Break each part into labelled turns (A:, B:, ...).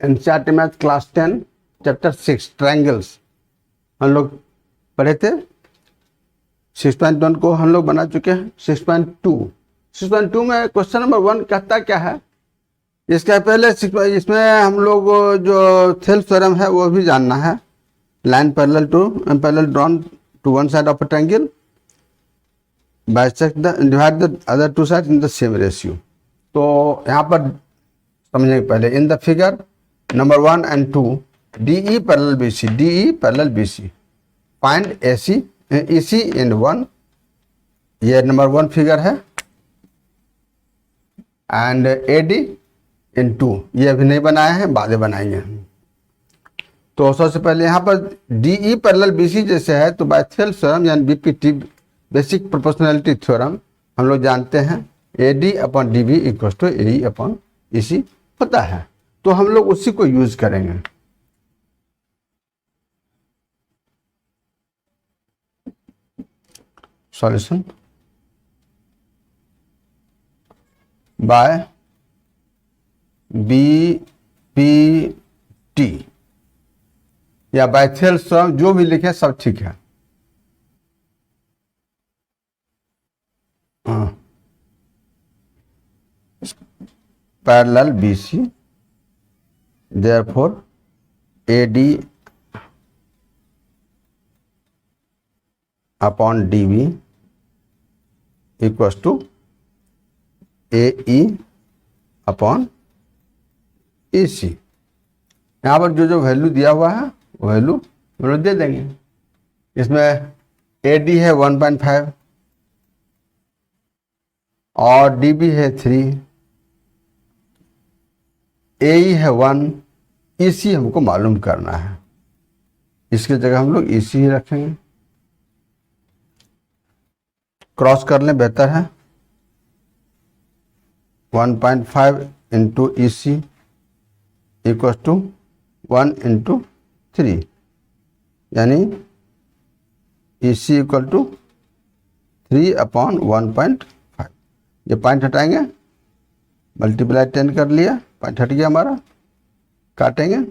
A: NCERT math class 10 chapter 6 triangles हम लोग पढ़े थे। 6.1 को हम लोग बना चुके हैं। 6.2 में क्वेश्चन नंबर 1 कहता क्या है, इसका पहले इसमें हम लोग जो थेल्स थ्योरम है वो भी जानना है। Line parallel drawn to one side of a triangle bisect the divide the other two side in the same ratio. तो यहाँ पर समझेंगे पहले in the figure number 1 and 2 DE parallel BC find EC in 1। ये number 1 figure है। And AD in 2 ये अभी नहीं बनाए हैं, बाद में बनाएंगे। तो सबसे पहले यहाँ पर DE पैरेलल BC जैसे है तो बाय थेल्स थ्योरम यानी BPT बेसिक प्रोपोर्शनैलिटी थ्योरम हम लोग जानते हैं AD upon DB equal to AE upon EC होता है। तो हम लोग उसी को यूज करेंगे। सॉल्यूशन बाय BPT या बाय थेल्स थ्योरम जो भी लिखे सब ठीक है। Parallel BC therefore AD upon DB equals to AE upon EC। यहाँ पर जो जो वैल्यू दिया हुआ है वो वैल्यू हम लोग दे देंगे। इसमें AD है 1.5 और DB है 3, AE है 1, EC हमको मालूम करना है। इसकी जगह हम लोग EC ही रखेंगे। क्रॉस कर लें बेहतर है। 1.5 into EC equal to 1 into 3 यानी EC इक्वल टू 3 अपॉन 1.5। ये पॉइंट हटाएंगे, मल्टीप्लाई 10 कर लिया, पॉइंट हट गया हमारा, काटेंगे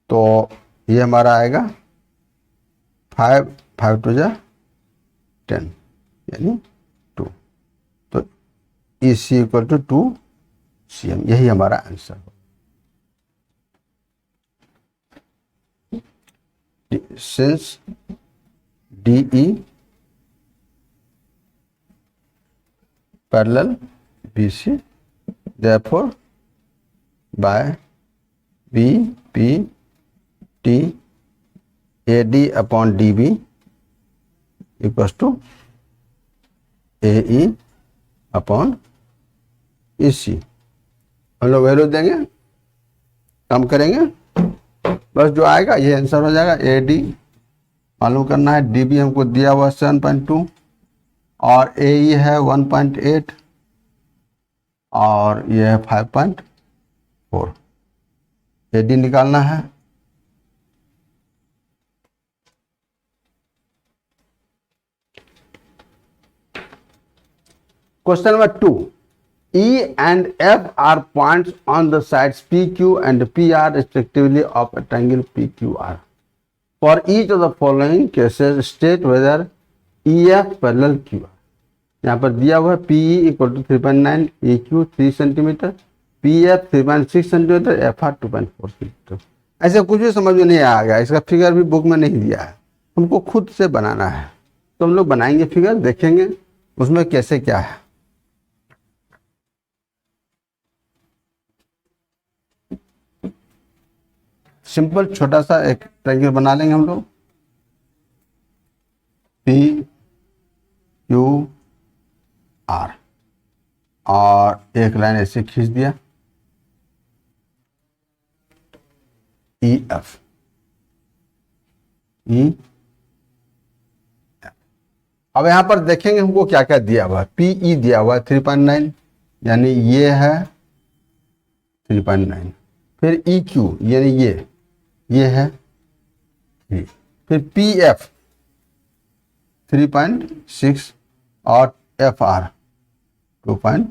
A: तो ये हमारा आएगा 5 टू 10 यानी 2। तो EC इक्वल टू 2 cm यही हमारा आंसर हो। Since DE parallel BC therefore by BPT AD upon DB equals to AE upon EC। हम लोग वैल्यू देंगे, कम करेंगे, बस जो आएगा ये आंसर हो जाएगा। AD मालूम करना है, DB हमको दिया हुआ 7.2 और AE है 1.8 और ये है 5.4। AD निकालना है। Question number 2 E and F are points on the sides PQ and PR respectively of a triangle PQR. For each of the following cases state whether EF parallel QR। यहाँ पर दिया हुआ है PE equal to 3.9, EQ 3 centimetre, PF 3.6 centimetre, FR 2.4 centimetre. ऐसे कुछ भी समझ में नहीं आ गया, इसका फिगर भी बुक में नहीं दिया है, हमको खुद से बनाना है। तो हम लोग बनाएंगे फिगर, देखेंगे उसमें कैसे क्या है। सिंपल छोटा सा एक ट्रायंगल बना लेंगे हम लोग। PQR और एक लाइन ऐसे खींच दिया EF। अब यहां पर देखेंगे हमको क्या क्या दिया हुआ है। PE दिया हुआ है 3.9 यानी ये है 3.9। फिर EQ यानी ये है 3। फिर PF 3.6 और FR 2.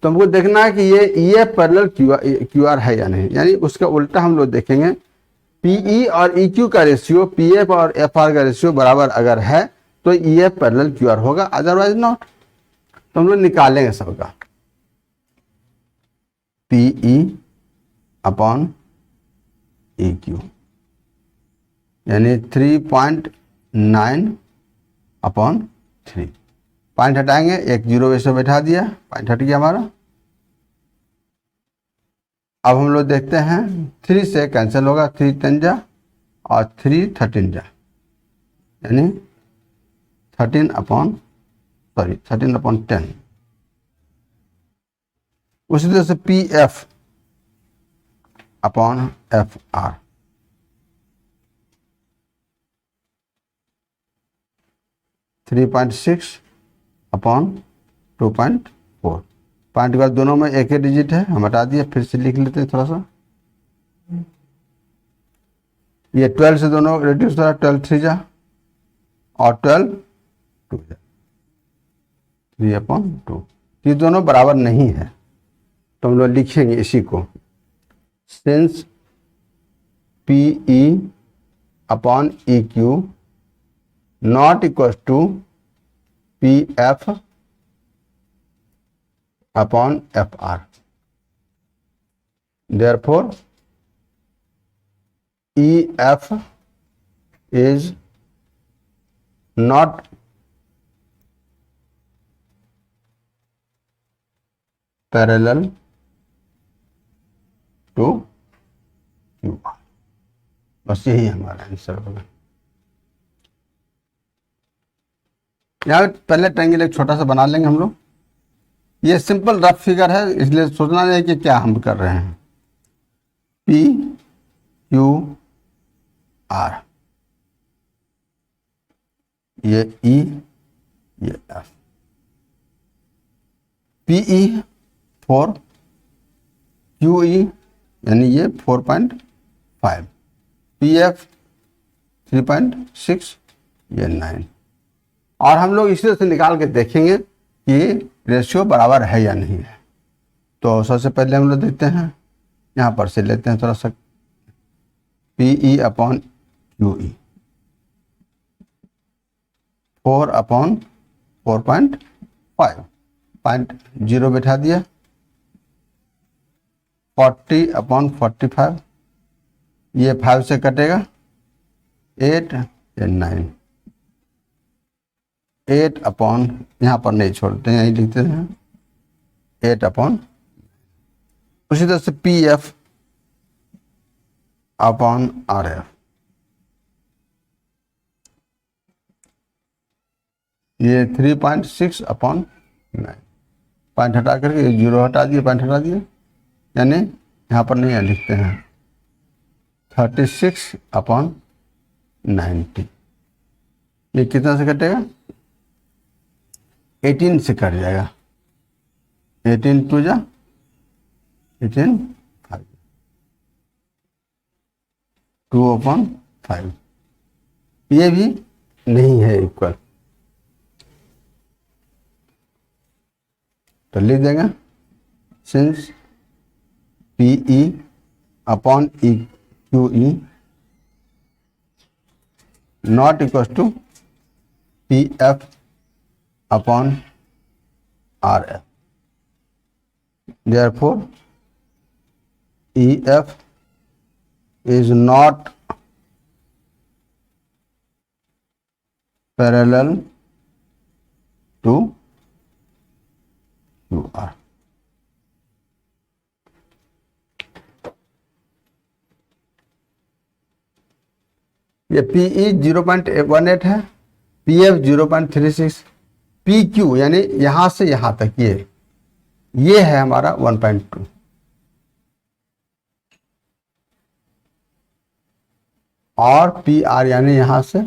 A: तो तो हमको देखना है कि ये EF पैरेलल QR है या नहीं, यानी उसका उल्टा हम लोग देखेंगे। PE और EQ का रेशियो PF और FR का रेशियो बराबर अगर है तो EF पैरेलल QR होगा, अदरवाइज नॉट। तो हम लोग निकालेंगे सबका। PE अपॉन EQ यानी 3.9 अपॉन 3। पॉइंट हटाएंगे, एक जीरो वैसे बैठा दिया, पॉइंट हट गया हमारा। अब हम लोग देखते हैं 3 से कैंसिल होगा, 3 10 जा और 3 13 जा, यानी 13 अपॉन 10। उसी तरह से PF upon FR, three 3.6 upon 2.4। Point के बाद दोनों में एक ही डिजिट है, हम हटा दिए, फिर से लिख लेते हैं थोड़ा सा। ये 12 से दोनों रिड्यूस हो रहा है, 12 3 जा और 12 2 जा, 3/2। ये दोनों बराबर नहीं है, तो हम लोग लिखेंगे इसी को, since PE upon EQ not equal to PF upon FR, therefore EF is not parallel to QR। बस यही हमारा आंसर होगा। यहाँ पहले ट्रायंगल एक छोटा सा बना लेंगे हम लोग। ये सिंपल रफ फिगर है, इसलिए सोचना नहीं कि क्या हम कर रहे हैं। PQR, ये E, ये F। PE 4, QE यानी ये 4.5, PF 3.6, ये 9। और हम लोग इसी तरह से निकाल के देखेंगे कि रेशियो बराबर है या नहीं है। तो सबसे पहले हम लोग देखते हैं, यहाँ पर से लेते हैं थोड़ा सा, PE upon QE 4 upon 4.5, point zero बैठा दिया, 40 अपॉन 45, ये 5 से कटेगा, 8 या 9, 8 अपॉन, यहाँ पर नहीं छोड़ते हैं, यहीं लिखते हैं 8 अपॉन। उसी तरह से PF अपॉन RF, ये 3.6 अपॉन 9, पॉइंट हटा करके ये जीरो हटा दिए, पॉइंट हटा दिए, यानी यहाँ पर नहीं है, लिखते हैं 36 अपॉन 90। ये कितना से कटेगा, 18 से कट जाएगा, 18 2 जा 18 5, 2/5, ये भी नहीं है इक्वल, तो लिख देंगे since PE upon QE not equal to PF upon RF, therefore EF is not parallel to QR। ये PE 0.18 है, PF 0.36, PQ यानी यहां से यहां तक ये है हमारा 1.2, और PR यानी यहां से,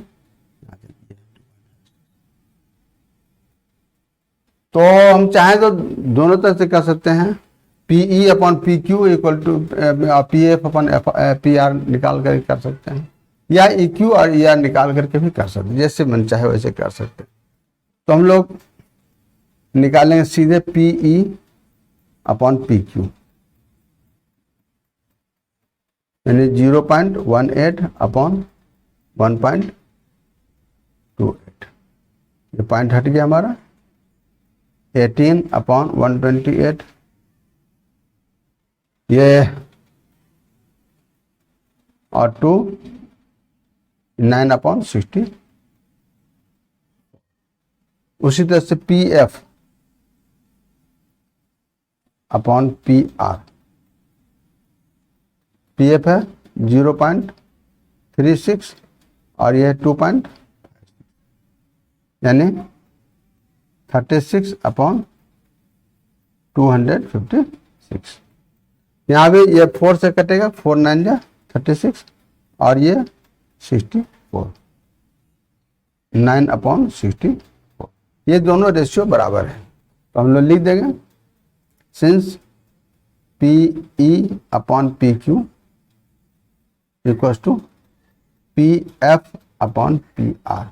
A: तो हम चाहें तो दोनों तरह से कर सकते हैं, PE upon PQ equal to PF upon PR निकाल कर सकते हैं, या EQ और ER निकाल करके भी कर सकते हैं, जैसे मन चाहे वैसे कर सकते हैं। तो हम लोग निकालेंगे सीधे PE अपॉन पी क्यू, यानी 0.18 अपॉन 1.28, ये पॉइंट हट गया हमारा। 18 अपॉन 128, ये और 2 9 अपॉन 60। उसी तरह से P F upon P are, P F है 0.36 और यह 2. यानी 36 अपॉन 256। यहाँ भी ये 4 से कटेगा, 4 9 जा 36 और ये 64, 9 अपॉन 64, ये दोनों रेशियो बराबर है। तो हम लोग लिख देंगे since P E upon P Q equal to P F upon P R,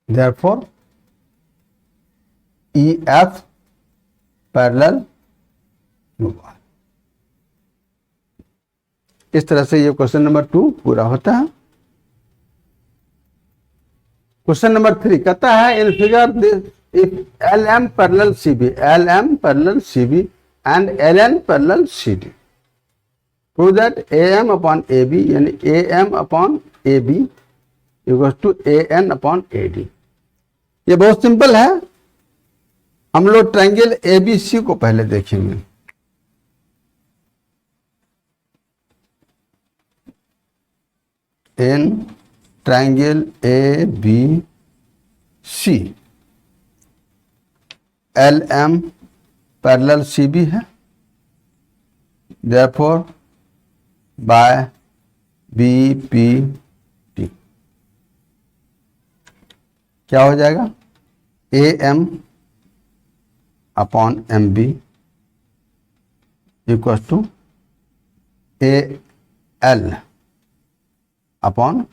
A: therefore EF parallel QR। इस तरह से ये क्वेश्चन नंबर 2 पूरा होता है। क्वेश्चन नंबर 3 कहता है in figure this if LM पैरेलल CB, LM पैरेलल CB and LN parallel CD, prove that AM upon AB यानी AM upon AB equals to AN upon AD। ये बहुत सिंपल है। हम लोग ट्रायंगल ABC को पहले देखेंगे। इन ट्रायंगल ABC LM पैरेलल CB है, therefore बाय BPT क्या हो जाएगा, AM upon MB equal to AL upon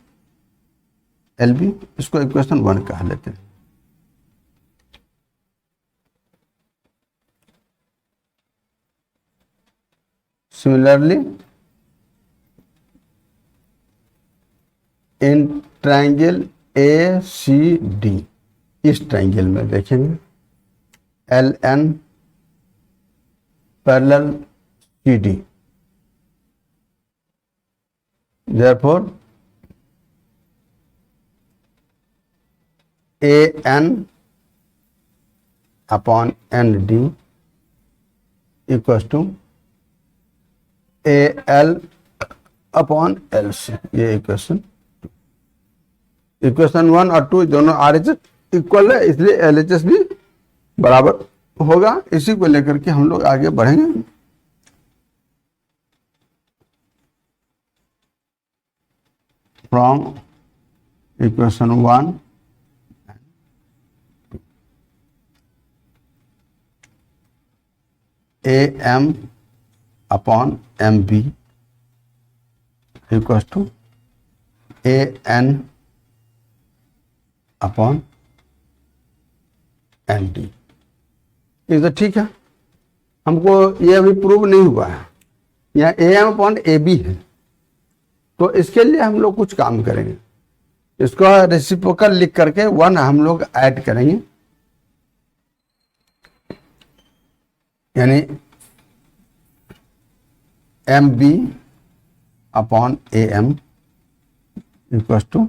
A: LB। इसको इक्वेशन 1 कह लेते हैं। सिमिलरली इन ट्रायंगल ACD, इस ट्रायंगल में देखेंगे LN parallel CD, therefore AN upon ND equals to AL upon LC। ये इक्वेशन 1 और 2 दोनों RHS इक्वल है, इसलिए LHS भी बराबर होगा। इसी को लेकर के हम लोग आगे बढ़ेंगे। From equation 1 AM upon MB equals to AN upon ND। ये तो ठीक है, हमको ये अभी प्रूव नहीं हुआ है। यहाँ AM अपॉन AB है, तो इसके लिए हम लोग कुछ काम करेंगे। इसको रेसिप्रोकल लिख करके 1 हम लोग ऐड करेंगे, यानी MB upon AM equals to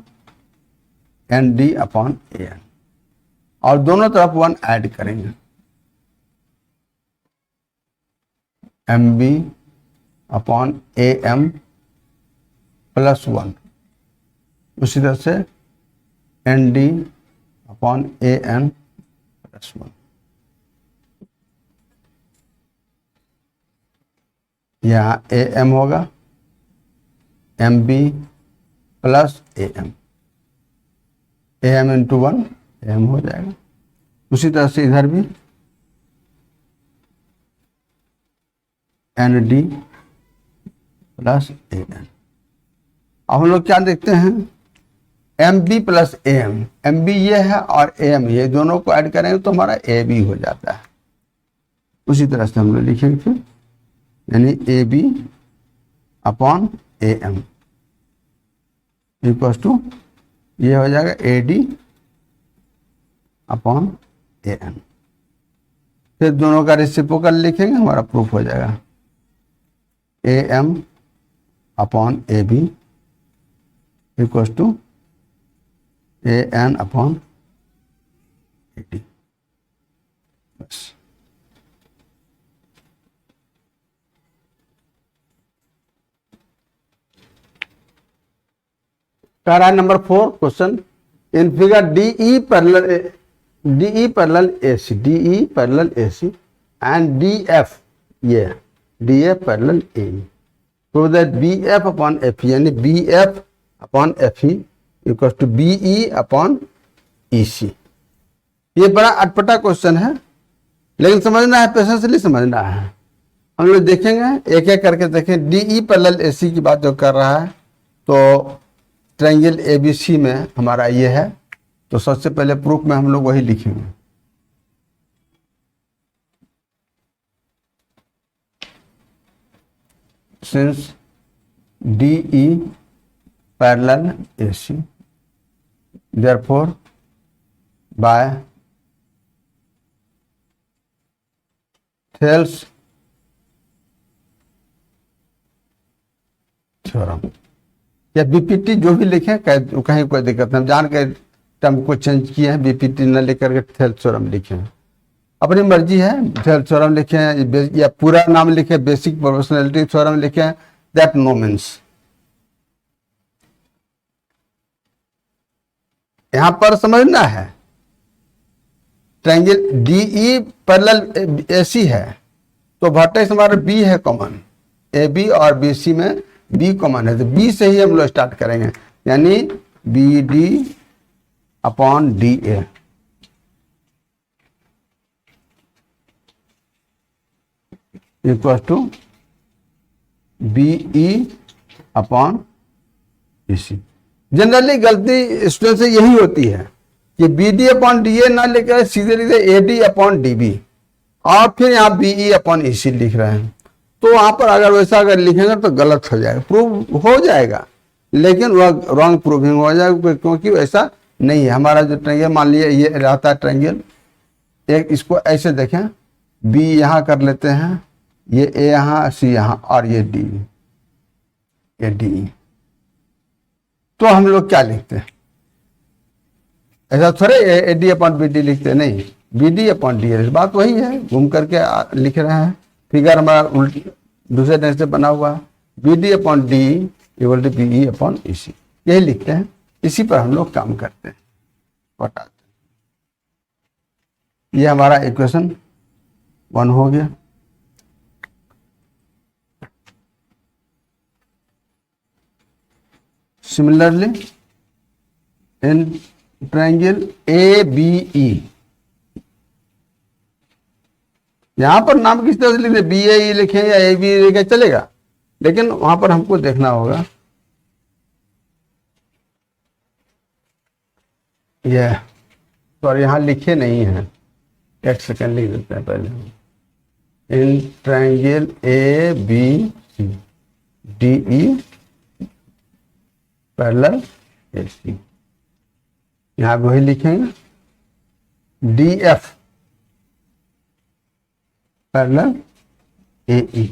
A: ND upon AN, और दोनों तरफ 1 ऐड करेंगे। MB अपॉन AM प्लस 1, उसी तरह से ND अपॉन AN प्लस 1। यहाँ AM होगा MB plus AM, AM into 1 AM हो जाएगा। उसी तरह से इधर भी ND प्लस AN। अब हम लोग क्या देखते हैं, MB प्लस AM, MB ये है और AM ये दोनों को ऐड करेंगे तो हमारा AB हो जाता है। उसी तरह से हम लोग लिखेंगे फिर, यानी A B upon A M equal to, ये हो जाएगा A D upon A N. फिर दोनों का रेसिप्रोकल लिखेंगे, हमारा प्रूफ हो जाएगा A M upon A B equal to A N upon A D. बस। कह रहा है number 4 question, in figure DE parallel AC, DE parallel AC and DF, ये DF parallel A, prove that BF upon F, यानी BF upon F E equal to BE upon EC. ये बड़ा अटपटा question है, लेकिन समझना है, पेशेंसली समझना है। हम लोग देखेंगे एक एक करके देखें। डीई पैरेलल एसी की बात जो कर रहा है, तो ट्रायंगल एबीसी में हमारा ये है, तो सबसे पहले प्रूफ में हम लोग वही लिखेंगे। Since DE parallel AC, therefore by Thales theorem, या बीपीटी जो भी लिखें, कहीं कोई दिक्कत नहीं, जान के टर्म को चेंज किए हैं, बीपीटी न लेकर के थेल्स थ्योरम लिखे हैं, अपनी मर्जी है। थेल्स थ्योरम लिखे हैं या पूरा नाम लिखे, बेसिक प्रोपोर्शनैलिटी थ्योरम लिखे हैं, दैट नो मीन्स। यहां पर समझना है, ट्रायंगल डीई पैरेलल एसी है, तो वर्टेक्स हमारा बी है कॉमन, ए बी और बी सी में बी कॉमन है, तो बी से ही हम लोग स्टार्ट करेंगे, यानी B D upon D A equal to B E upon B C. Generally गलती स्टूडेंट से यही होती है कि B D upon D A ना लेकर सीधे लिखते A D upon D B, और फिर यहाँ बी ई अपॉन ई सी लिख रहे हैं। तो वहां पर अगर वैसा अगर लिखेंगे तो गलत हो जाएगा, प्रूव हो जाएगा, लेकिन वह रॉन्ग प्रूविंग हो जाएगा, क्योंकि वैसा नहीं है। हमारा जो ट्रायंगल मान लिया ये रहता है ट्रायंगल, एक इसको ऐसे देखें, बी यहाँ कर लेते हैं, ये ए यहाँ, सी यहाँ, और ये डी, ये डी। तो हम लोग क्या लिखते हैं, ऐसा थोड़े A D upon B D लिखते नहीं, B D upon D A, बात वही है, घूम करके लिख रहे हैं। फिगर हमारा उल्टी दूसरे ढंग से बना हुआ है, B D upon D equal to B E upon E C, यही लिखते हैं, इसी पर हम लोग काम करते हैं, बताते हैं। ये हमारा इक्वेशन 1 हो गया। Similarly in triangle A B E, यहां पर नाम किस तरह से लिखे, बी ए ई लिखें या ए बी लिखे चलेगा, लेकिन वहां पर हमको देखना होगा। ये सॉरी यहाँ लिखे नहीं है, एक सेकंड लिख देते हैं पहले। In triangle A B C D E parallel A C, यहाँ वही लिखेंगे, D F parallel A E,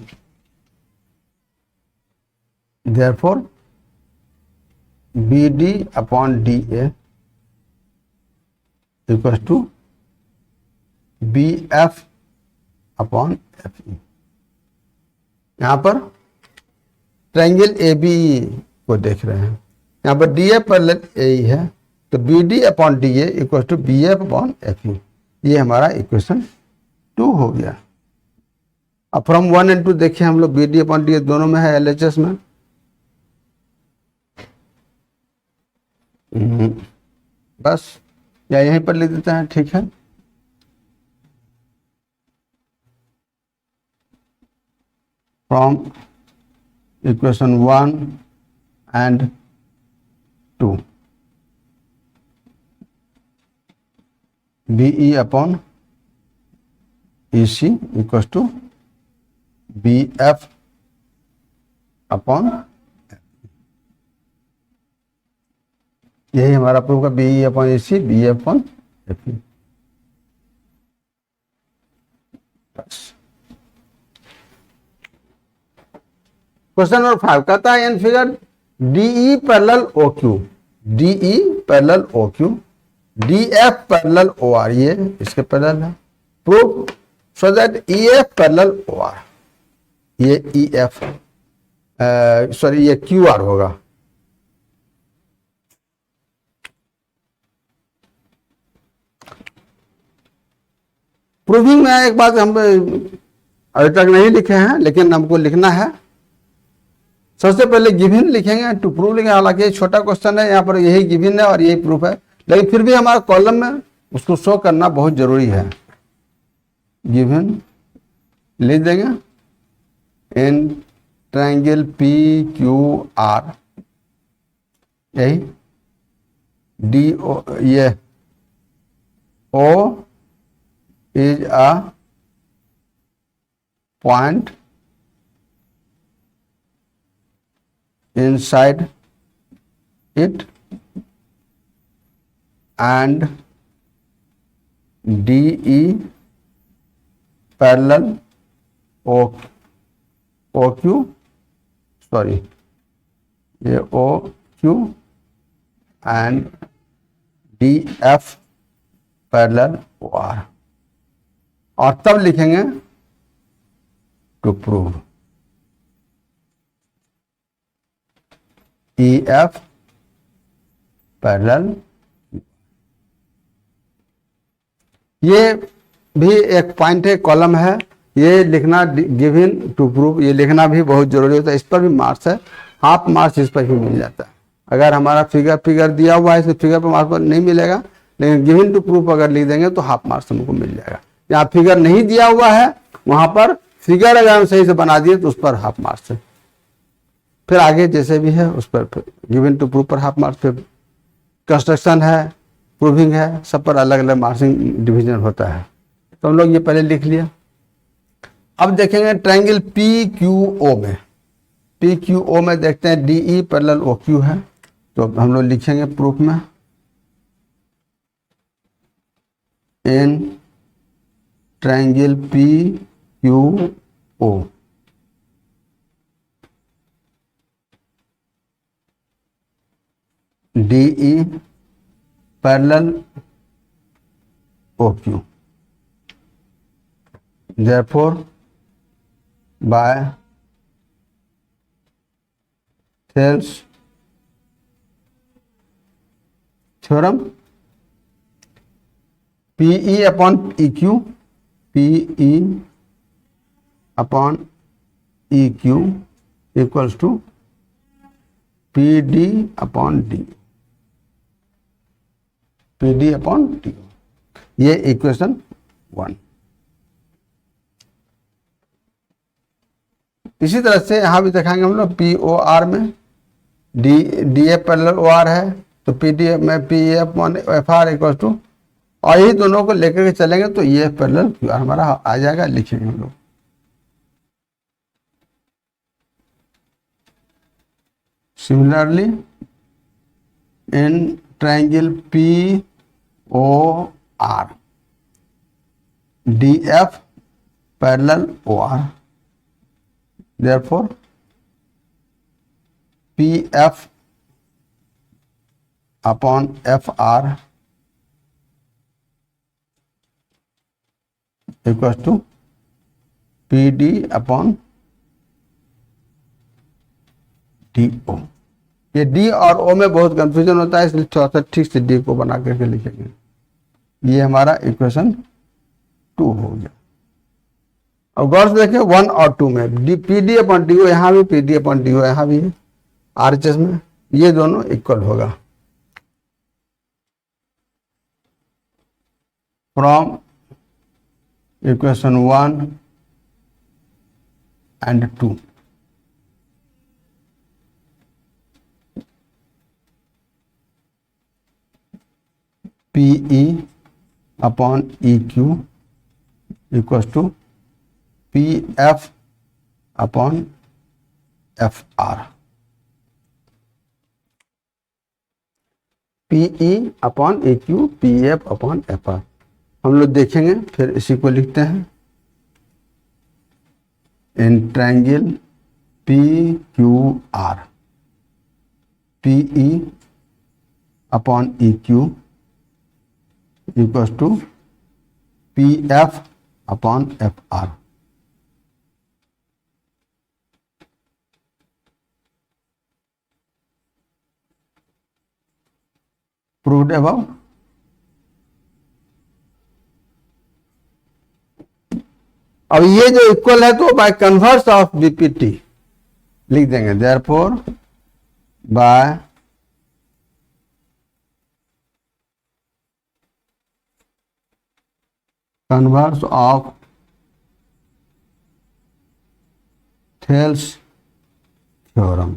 A: therefore B D upon D A equal to B F upon F E. यहां पर ट्रायंगल ए बी को देख रहे हैं, यहाँ पर D F parallel A E है, तो B D upon D A equal to B F upon F E. ये हमारा इक्वेशन 2 हो गया। अब फ्रॉम 1 and 2 देखिए हम लोग, B D upon D A दोनों में है, एलएचएस में। बस या यहीं पर लिख देते हैं, ठीक है। From equation 1 and 2 B E upon EC equal to BF upon, यही हमारा प्रूफ का BE upon EC, BF upon FE। Question number 5 कहता है in figure DE parallel OQ, DE parallel OQ, DF parallel OR, ये इसके parallel है। Proof so that EF parallel OR, ये EF sorry ये QR होगा। प्रूविंग में एक बात हम अभी तक नहीं लिखे हैं, लेकिन हमको लिखना है। सबसे पहले गिवन लिखेंगे, टू प्रूव लिखेंगे। हालांकि ये छोटा क्वेश्चन है, यहाँ पर यही गिवन है और यही प्रूफ है, लेकिन फिर भी हमारा कॉलम में उसको शो करना बहुत जरूरी है। गिवन लिख देंगे इन ट्रायंगल PQR, यही DO, ये O is a point inside it and DE parallel OQ, sorry ये OQ and DF parallel OR, और तब लिखेंगे टू प्रूव EF पैरेलल। ये भी एक पॉइंट है, कॉलम है, ये लिखना गिवन टू प्रूव, ये लिखना भी बहुत जरूरी होता है। इस पर भी मार्क्स है, हाफ मार्क्स इस पर भी मिल जाता है। अगर हमारा फिगर दिया हुआ है, इस फिगर पर मार्क्स नहीं मिलेगा, लेकिन गिवन टू प्रूफ अगर लिख देंगे तो हाफ मार्क्स हमको मिल जाएगा। यहाँ फिगर नहीं दिया हुआ है, वहां पर फिगर अगर हम सही से बना दिए तो उस पर हाफ मार्क्स है, फिर आगे जैसे भी है उस पर गिवन टू प्रूफ पर हाफ मार्क्स, फिर कंस्ट्रक्शन है, प्रूविंग है, सब पर अलग अलग मार्क्सिंग डिवीजन होता है। तो हम लोग ये पहले लिख लिया। अब देखेंगे ट्रायंगल PQO में, PQO में देखते हैं DE पैरेलल OQ है, तो हम लोग लिखेंगे प्रूफ में in triangle PQO DE parallel OQ, therefore by Thales theorem PE upon EQ, PE upon EQ equals to PD upon D, PD upon D, ये इक्वेशन 1। इसी तरह से यहां भी दिखाएंगे हम लोग POR में DA पैरेलल OR है, तो PD में PA upon FR equal to, और यही दोनों को लेकर के चलेंगे तो ये पैरेलल QR हमारा आ जाएगा, लिखेंगे हम लोग। Similarly in triangle POR DF parallel OR, therefore PF upon FR equals to PD upon DO। ये D और O में बहुत कंफ्यूजन होता है, इसलिए थोड़ा सा ठीक से D को बना करके लिखेंगे। ये हमारा इक्वेशन 2 हो गया। अब गौर से देखिए 1 और 2 में PD अपॉन DO, यहाँ भी PD अपॉन DO यहाँ भी है, RHS में ये दोनों इक्वल होगा। From equation 1 and 2 PE upon EQ equal to P F upon F R, P E upon A Q, P F upon F R. हम लोग देखेंगे, फिर इसी को लिखते हैं in triangle P Q R, P E upon E Q equal to P F upon F R. Proved above. अब ये जो इक्वल है तो बाय कन्वर्स ऑफ बीपीटी लिख देंगे, therefore by converse of Thales theorem.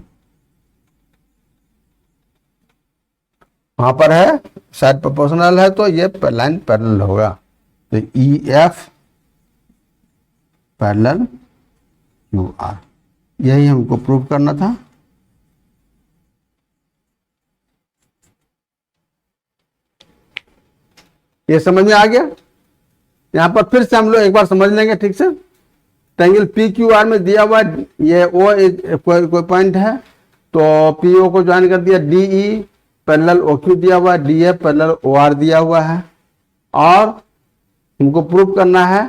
A: वहां पर है साइड प्रोपोर्शनल है तो ये लाइन पैरेलल होगा, तो ई एफ पैरेलल क्यू आर, यही हमको प्रूव करना था। ये समझ में आ गया। यहां पर फिर से हम लोग एक बार समझ लेंगे ठीक से। ट्रायंगल पी क्यू आर में दिया हुआ ये ओ कोई पॉइंट है तो पी ओ को ज्वाइन कर दिया, D E parallel O Q दिया हुआ है, D F parallel O R दिया हुआ है, और हमको प्रूव करना है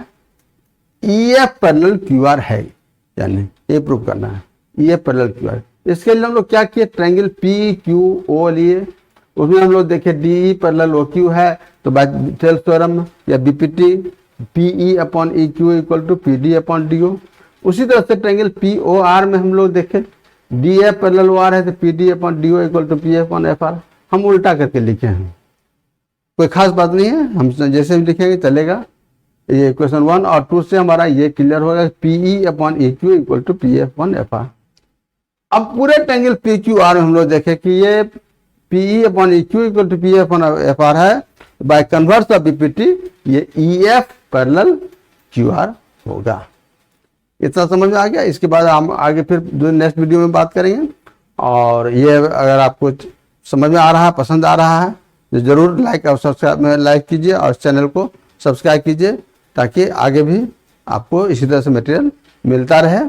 A: E F parallel Q R है या नहीं, ये प्रूव करना है E F parallel Q R. इसके लिए हम लोग क्या किए, ट्रायंगल पी क्यू ओ लिए, उसमें हम लोग देखे D E parallel O Q है तो बाय थेल्स थ्योरम या BPT P E upon E Q equal to P D upon D O. उसी तरह से ट्रायंगल पी ओ आर में हम लोग देखे D F parallel O R है तो P D upon D O equal to P F upon F R. हम उल्टा करके लिखे हैं, कोई खास बात नहीं है, हम जैसे भी लिखेंगे चलेगा। ये क्वेश्चन 1 और 2 से हमारा ये क्लियर होगा, P E upon E Q equal to P F upon F R. अब पूरे ट्रायंगल पी क्यू आर में हम लोग देखें कि ये P E upon E Q equal to P F upon F R है, बाय कन्वर्स ऑफ बीपीटी ये E F parallel Q R होगा। इतना समझ में आ गया। इसके बाद हम आगे फिर नेक्स्ट वीडियो में बात करेंगे। और ये अगर आपको समझ में आ रहा है, पसंद आ रहा है तो जरूर लाइक और सब्सक्राइब में लाइक कीजिए और चैनल को सब्सक्राइब कीजिए ताकि आगे भी आपको इसी तरह से मटेरियल मिलता रहे।